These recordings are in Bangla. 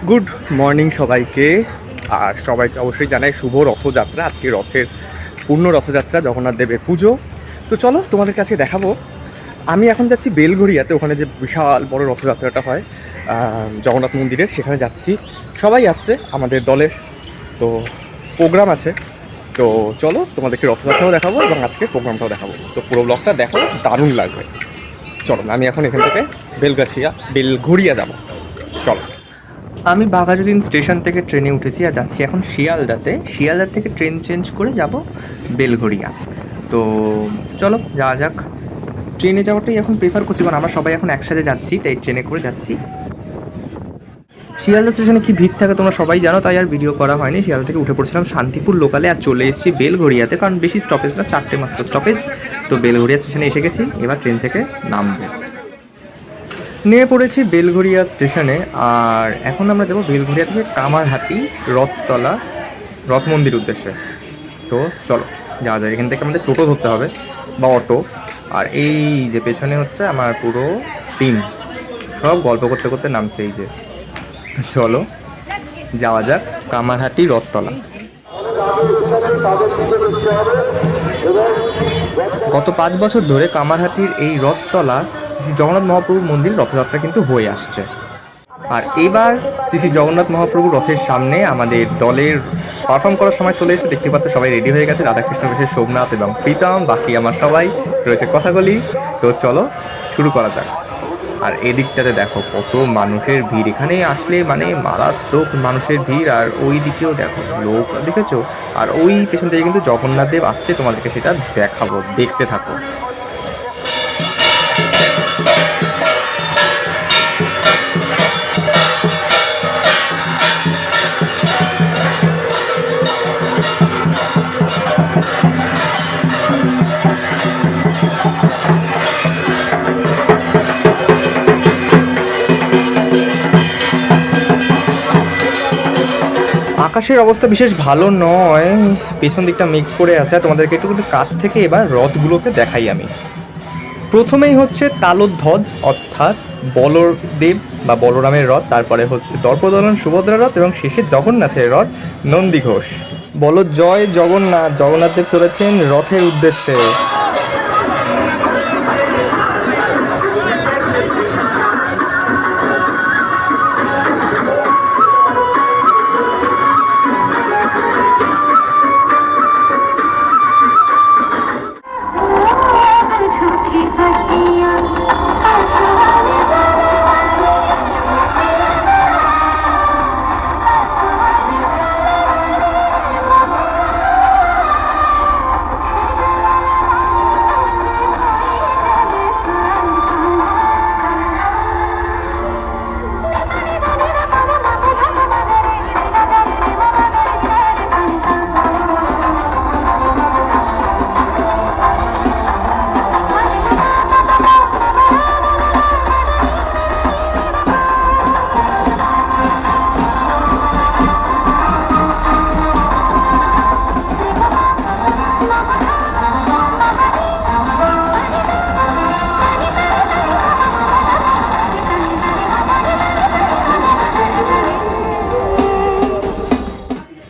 গুড মর্নিং সবাইকে। আর সবাইকে অবশ্যই জানাই শুভ রথযাত্রা। আজকে রথের পূর্ণ রথযাত্রা, জগন্নাথ দেবের পুজো। তো চলো তোমাদের কাছে দেখাবো। আমি এখন যাচ্ছি বেলঘড়িয়াতে, ওখানে যে বিশাল বড় রথযাত্রাটা হয় জগন্নাথ মন্দিরের, সেখানে যাচ্ছি। সবাই আসছে আমাদের দলের, তো প্রোগ্রাম আছে। তো চলো তোমাদেরকে রথযাত্রাও দেখাবো এবং আজকে প্রোগ্রামটাও দেখাবো। তো পুরো ব্লগটা দেখো, দারুণ লাগবে। চলো আমি এখন এখান থেকে বেলঘড়িয়া যাব। চলো। আমি বাঘাযতীন স্টেশন থেকে ট্রেনে উঠেছি আর যাচ্ছি এখন শিয়ালদাতে। শিয়ালদা থেকে ট্রেন চেঞ্জ করে যাব বেলঘড়িয়া। তো চলো যাওয়া যাক। ট্রেনে যাওয়াটাই এখন প্রেফার করছি, কারণ আমরা সবাই এখন একসাথে যাচ্ছি, তাই ট্রেনে করে যাচ্ছি। শিয়ালদা স্টেশনে কি ভিড় থাকে তোমরা সবাই জানো, তাই আর ভিডিও করা হয়নি। শিয়ালদা থেকে উঠে পড়ছিলাম শান্তিপুর লোকালে আর চলে এসেছি বেলঘড়িয়াতে, কারণ বেশি স্টপেজ না, 4টে মাত্র স্টপেজ। তো বেলঘড়িয়া স্টেশনে এসে গেছি, এবার ট্রেন থেকে নামবো। নেমে পড়েছি বেলঘড়িয়া স্টেশনে। আর এখন আমরা যাবো বেলঘড়িয়া থেকে কামারহাটি রথতলা রথ মন্দির উদ্দেশ্যে। তো চলো যাওয়া যায়। এখান থেকে আমাদের টোটো ধরতে হবে বা অটো। আর এই যে পেছনে হচ্ছে আমার পুরো টিম, সব গল্প করতে করতে নামছে এই যে। চলো যাওয়া যাক কামারহাটি রথতলা। গত 5 বছর ধরে কামারহাটির এই রথতলা শ্রী জগন্নাথ মহাপ্রভুর মন্দির রথযাত্রা কিন্তু হয়ে আসছে। আর এবার শ্রী জগন্নাথ মহাপ্রভু রথের সামনে আমাদের দলের পারফর্ম করার সময় চলে এসে, দেখতে পাচ্ছ সবাই রেডি হয়ে গেছে। রাধাকৃষ্ণ বেশে সোমনাথ এবং প্রীতম, বাকি আমার সবাই রয়েছে কথাগুলি। তো চলো শুরু করা যাক। আর এদিকটাতে দেখো কত মানুষের ভিড়, এখানে আসলে মানে মারাত্মক মানুষের ভিড়। আর ওই দিকেও দেখো লোক, দেখেছো? আর ওই পেছন থেকে কিন্তু জগন্নাথ দেব আসছে, তোমাদেরকে সেটা দেখাবো, দেখতে থাকো। আকাশের অবস্থা বিশেষ ভালো নয়, পেছন দিকটা মেঘ করে আছে। তোমাদেরকে একটু কিন্তু কাছ থেকে এবার রথগুলোকে দেখাই আমি। প্রথমেই হচ্ছে তালোধ্বজ অর্থাৎ বলদেব বা বলরামের রথ, তারপরে হচ্ছে দর্পদলন সুভদ্রার রথ এবং শেষে জগন্নাথের রথ নন্দীঘোষ। বলো জয় জগন্নাথ। জগন্নাথ দেব চলেছেন রথের উদ্দেশ্যে।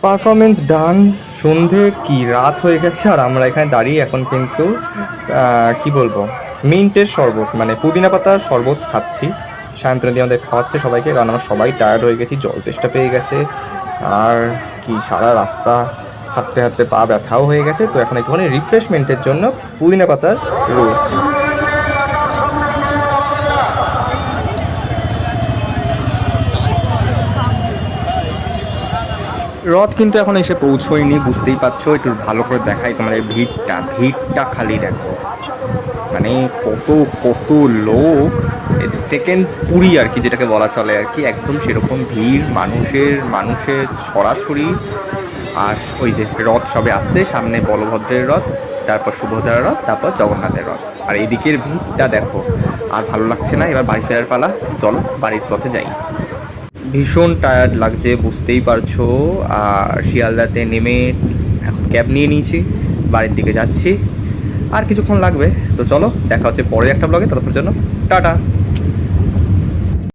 পারফরমেন্স ডান। সন্ধে কি রাত হয়ে গেছে আর আমরা এখানে দাঁড়িয়ে এখন কিন্তু কি বলবো, মিন্টের শরবত মানে পুদিনা পাতার শরবত খাচ্ছি। সায়ন্তনী দিয়ে আমাদের খাওয়াচ্ছে সবাইকে, কারণ আমরা সবাই টায়ার্ড হয়ে গেছি, জল তেষ্টা পেয়ে গেছে। আর কি সারা রাস্তা হাঁটতে হাঁটতে পা ব্যথাও হয়ে গেছে। তো এখন একটুখানি রিফ্রেশমেন্টের জন্য পুদিনা পাতার রোল। রথ কিন্তু এখন এসে পৌঁছয়নি, বুঝতেই পারছো। একটু ভালো করে দেখাই তোমাদের ভিড়টা খালি দেখো, মানে কত কত লোক। সেকেন্ড পুরী আর কি, যেটাকে বলা চলে আর কি, একদম সেরকম ভিড়, মানুষের ছড়াছড়ি। আর ওই যে রথ সবে আসছে, সামনে বলভদ্রের রথ, তারপর সুভদ্রার রথ, তারপর জগন্নাথের রথ। আর এদিকের ভিড়টা দেখো, আর ভালো লাগছে না। এবার বাড়ি ফেরার পালা, চলো বাড়ির পথে যাই। ভীষণ টায়ার্ড লাগছে, বুঝতেই পারছো। আর শিয়ালদাতে নেমে এখন ক্যাব নিয়ে নিয়েছি, বাড়ির দিকে যাচ্ছি। আর কিছুক্ষণ লাগবে। তো চলো দেখা হচ্ছে পরের একটা ব্লগে, ততক্ষণের জন্য টাটা।